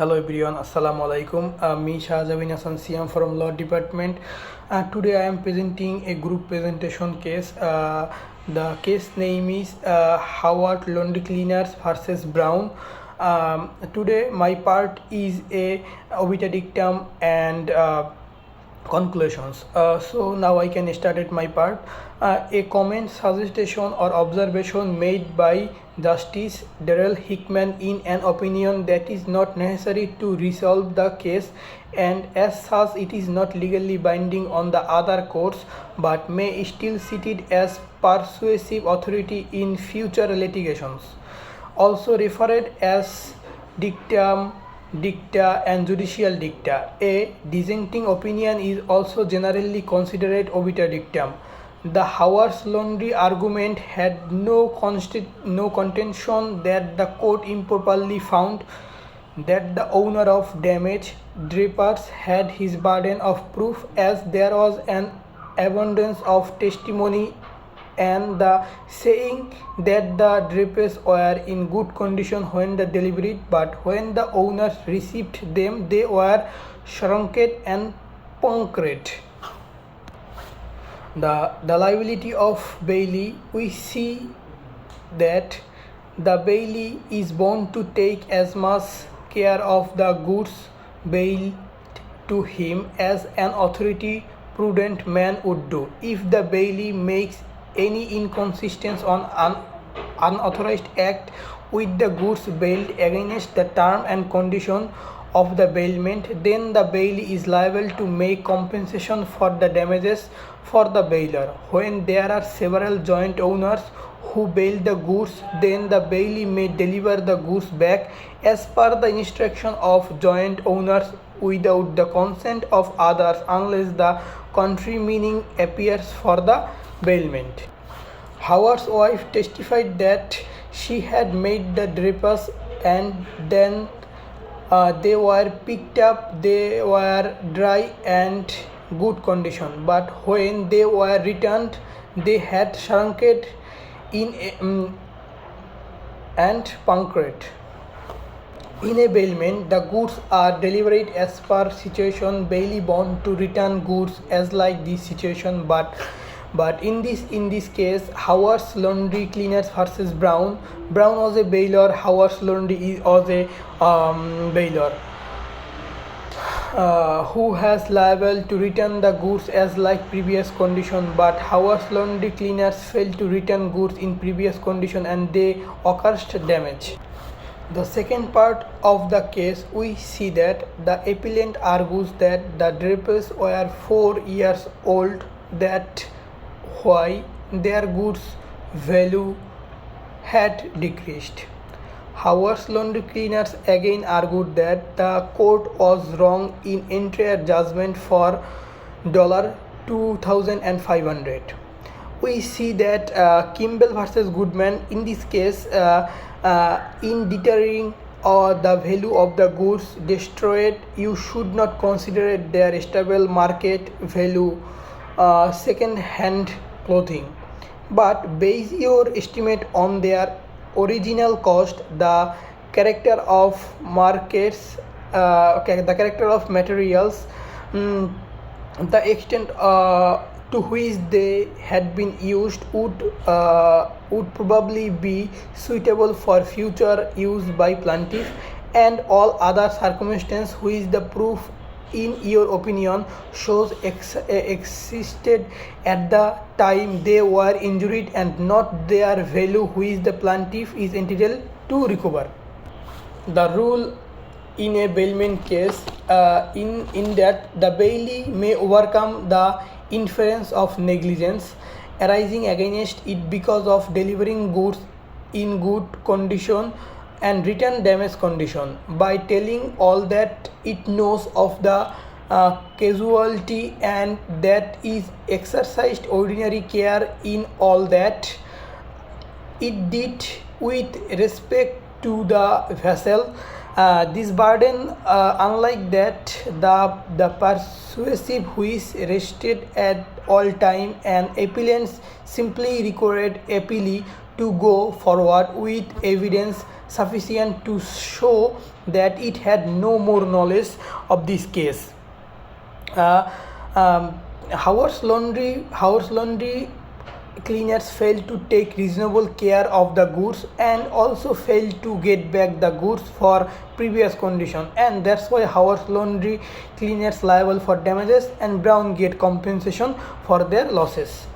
Hello everyone, Assalamu alaikum. Me Shahjabin Hassan Siam from Law Department. Today I am presenting a group presentation case. The case name is Howard Laundry Cleaners versus Brown. Today my part is a obiter dictum and conclusions. So now I can start at my part. A comment, suggestion or observation made by Justice Darrell Hickman in an opinion that is not necessary to resolve the case, and as such it is not legally binding on the other courts but may still sit it as persuasive authority in future litigations. Also referred as dictum, dicta and judicial dicta. A dissenting opinion is also generally considered obiter dictum. The Howard's Laundry argument had no contention that the court improperly found that the owner of damaged drapers had his burden of proof, as there was an abundance of testimony and the saying that the drapers were in good condition when the delivered, but when the owners received them they were shrunken and punctured. The liability of Bailey, we see that the Bailey is bound to take as much care of the goods bailed to him as an authority prudent man would do. If the Bailey makes any inconsistence on unauthorized act with the goods bailed against the term and condition of the bailment, then the bailee is liable to make compensation for the damages for the bailer. When there are several joint owners who bail the goods, then the bailee may deliver the goods back as per the instruction of joint owners without the consent of others unless the contrary meaning appears for the bailment. Howard's wife testified that she had made the drapers and then they were picked up, they were dry and good condition, but when they were returned they had shrunken in and punctured. In a bailment, the goods are delivered as per situation. Bailee bound to return goods as like this situation, but in this case, Howard's Laundry Cleaners versus Brown. Brown was a bailer. Howard's Laundry was a bailer who has liable to return the goods as like previous condition, but Howard's Laundry Cleaners failed to return goods in previous condition and they caused damage. The second part of the case, we see that the appellant argues that the drapers were 4 years old, that why their goods value had decreased. Howard's Laundry Cleaners again argued that the court was wrong in entry judgment for $2,500. We see that Kimball versus Goodman, in this case, in deterring the value of the goods destroyed, you should not consider their stable market value, second-hand clothing, but base your estimate on their original cost, the character of markets, the character of materials, the extent to which they had been used would probably be suitable for future use by plaintiff, and all other circumstances which the proof in your opinion shows existed at the time they were injured and not their value which the plaintiff is entitled to recover. The rule in a bailment case, in that the bailee may overcome the inference of negligence arising against it because of delivering goods in good condition and return damaged condition by telling all that it knows of the casualty and that is exercised ordinary care in all that it did with respect to the vessel. This burden, unlike that, the persuasive which rested at all time, and appellants simply required appellee to go forward with evidence sufficient to show that it had no more knowledge of this case. Uh, Howard's Laundry cleaners failed to take reasonable care of the goods and also failed to get back the goods for previous condition, and that's why Howard's Laundry cleaners liable for damages and Brown get compensation for their losses.